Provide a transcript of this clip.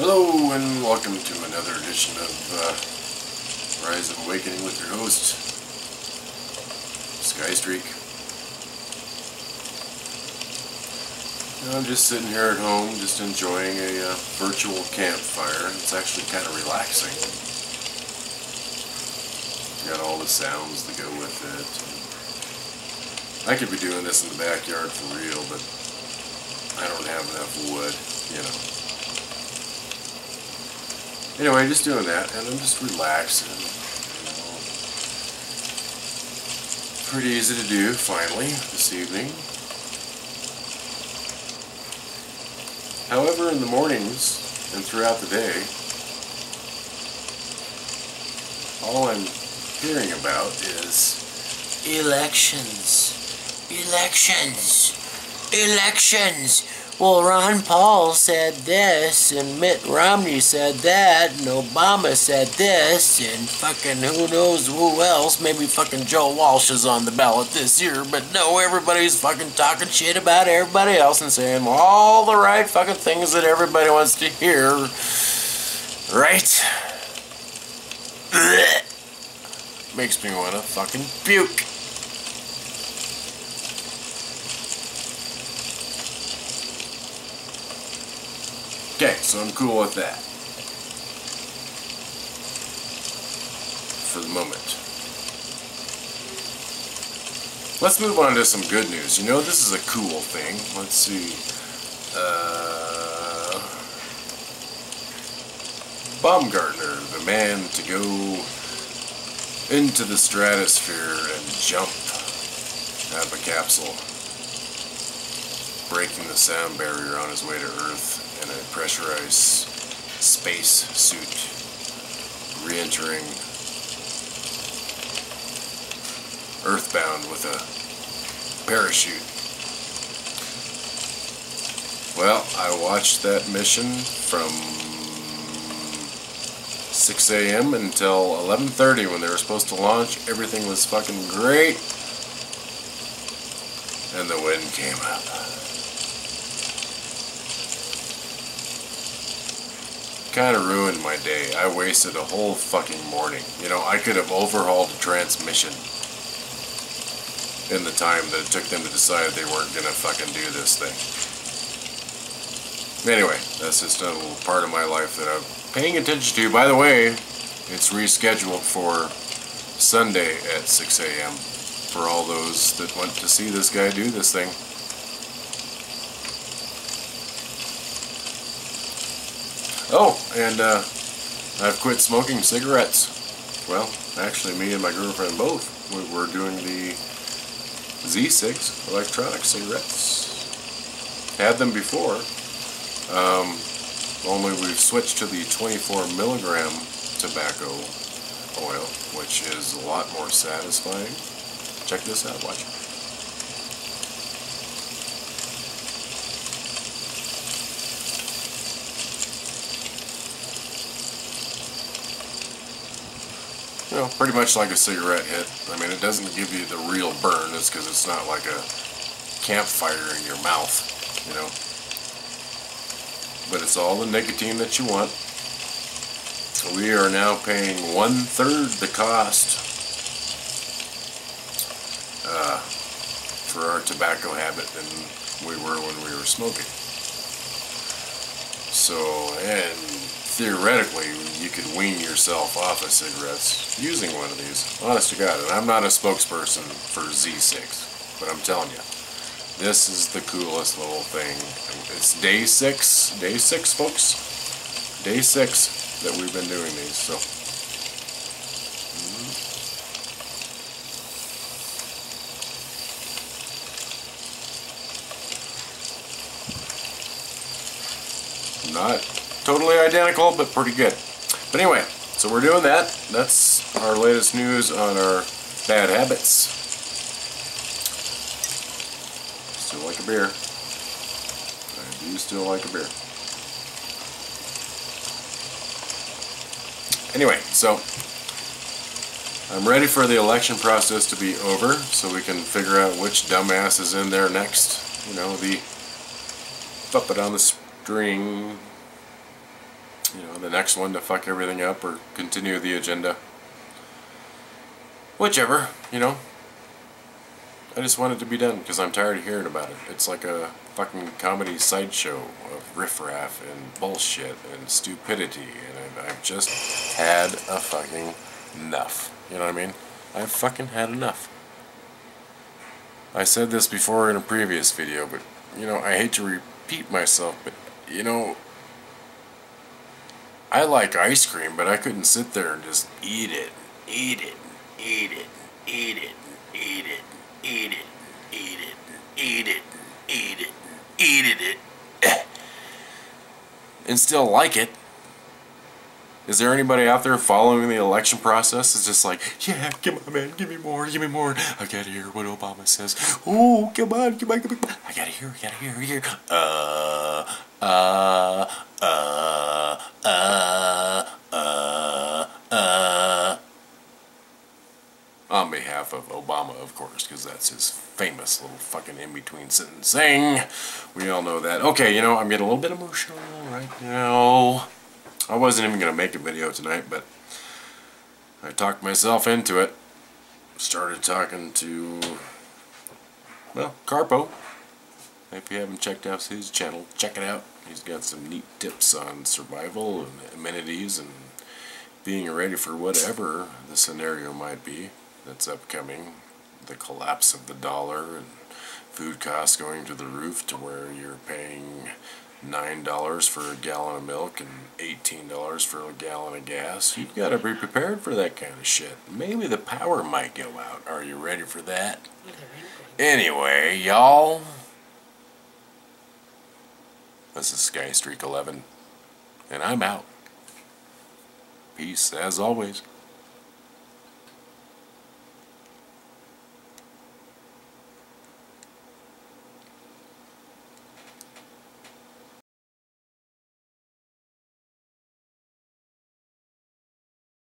Hello and welcome to another edition of Rise of Awakening with your host, Skystreak. I'm just sitting here at home, just enjoying a virtual campfire. It's actually kind of relaxing. Got all the sounds that go with it. I could be doing this in the backyard for real, but I don't have enough wood, you know. Anyway, just doing that, and I'm just relaxing. Pretty easy to do, finally, this evening. However, in the mornings and throughout the day, all I'm hearing about is elections. Elections. Well, Ron Paul said this, and Mitt Romney said that, and Obama said this, and fucking who knows who else. Maybe fucking Joe Walsh is on the ballot this year, but no, everybody's fucking talking shit about everybody else and saying all the right fucking things that everybody wants to hear. Right? Makes me want to fucking puke. Okay, so I'm cool with that. For the moment. Let's move on to some good news. You know, this is a cool thing. Let's see. Baumgartner, the man to go into the stratosphere and jump out of a capsule, breaking the sound barrier on his way to Earth in a pressurized space suit, re-entering Earthbound with a parachute. Well, I watched that mission from 6 a.m. until 11:30 when they were supposed to launch. Everything was fucking great. And the wind came up. Kind of ruined my day. I wasted a whole fucking morning. You know, I could have overhauled the transmission in the time that it took them to decide they weren't gonna fucking do this thing. Anyway, that's just a little part of my life that I'm paying attention to. By the way, it's rescheduled for Sunday at 6 a.m. for all those that want to see this guy do this thing. Oh, and I've quit smoking cigarettes. Well, actually, me and my girlfriend both. We're doing the zeecigs, electronic cigarettes. Had them before, only we've switched to the 24 milligram tobacco oil, which is a lot more satisfying. Check this out, watch. You know, pretty much like a cigarette hit. I mean, it doesn't give you the real burn. It's because it's not like a campfire in your mouth, you know. But it's all the nicotine that you want. We are now paying 1/3 the cost for our tobacco habit than we were when we were smoking. So, and theoretically, you could wean yourself off of cigarettes using one of these. Honest to God, and I'm not a spokesperson for zeecigs, but I'm telling you, this is the coolest little thing. It's day 6, folks. Day 6 that we've been doing these, so. Not totally identical, but pretty good. But anyway, so we're doing that. That's our latest news on our bad habits. Still like a beer. I do still like a beer. Anyway, so I'm ready for the election process to be over so we can figure out which dumbass is in there next. You know, the puppet on the string you know, the next one to fuck everything up or continue the agenda. Whichever, you know. I just want it to be done because I'm tired of hearing about it. It's like a fucking comedy sideshow of riffraff and bullshit and stupidity, and I've just had a fucking enough. You know what I mean? I've fucking had enough. I said this before in a previous video, but, you know, I hate to repeat myself, but, you know, I like ice cream, but I couldn't sit there and just eat it, eat it, eat it, eat it, eat it, eat it, eat it, eat it, eat it, eat it, and still like it. Is there anybody out there following the election process? It's just like, yeah, come on, man, give me more, give me more. I gotta hear what Obama says. Oh, come on, come on, come on. I gotta hear. Uh, uh, On behalf of Obama, of course, because that's his famous little fucking in-between sentencing. We all know that. Okay, you know, I'm getting a little bit emotional right now. I wasn't even going to make a video tonight, but I talked myself into it. Started talking to, well, Carpo. If you haven't checked out his channel, check it out. He's got some neat tips on survival and amenities and being ready for whatever the scenario might be that's upcoming. The collapse of the dollar and food costs going to the roof to where you're paying $9 for a gallon of milk and $18 for a gallon of gas. You've got to be prepared for that kind of shit. Maybe the power might go out. Are you ready for that? Anyway, y'all, this is Skystreak 11, and I'm out. Peace, as always.